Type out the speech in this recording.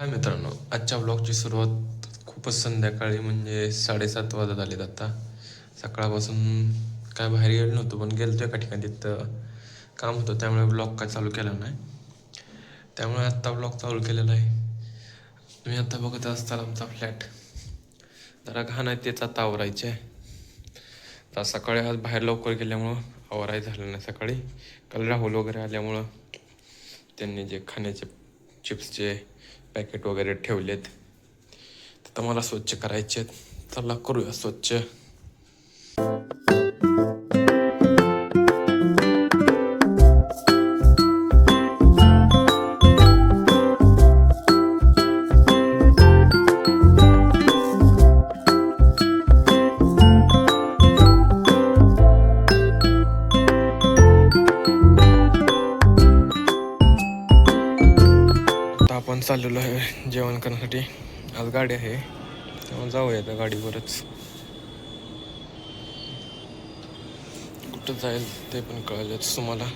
हाय मित्रांनो, आजच्या ब्लॉगची सुरुवात खूपच संध्याकाळी म्हणजे 7:30 वाजत आलेत आता. सकाळपासून काय बाहेर गेलो नव्हतो, पण गेलो एका ठिकाणी तिथं काम होतं, त्यामुळे ब्लॉग काय चालू केला नाही. त्यामुळे आत्ता ब्लॉग चालू केलेला आहे. तुम्ही आता बघत असताल आमचा फ्लॅट. जरा घाण आहे तेच आता आवरायचे आहे. तर सकाळी आज बाहेर लवकर गेल्यामुळं आवरायचं झालं नाही सकाळी. काल राहुल वगैरे आल्यामुळं त्यांनी जे खाण्याचे चिप्सचे पॅकेट वगैरे ठेवलेत तर मला स्वच्छ करायचे आहेत. चला करूया स्वच्छ. आता आपण चाललेलो आहे जेवण करण्यासाठी. आज गाडी आहे तेव्हा जाऊया त्या गाडीवरच. कुठं जाईल ते पण कळलंच तुम्हाला.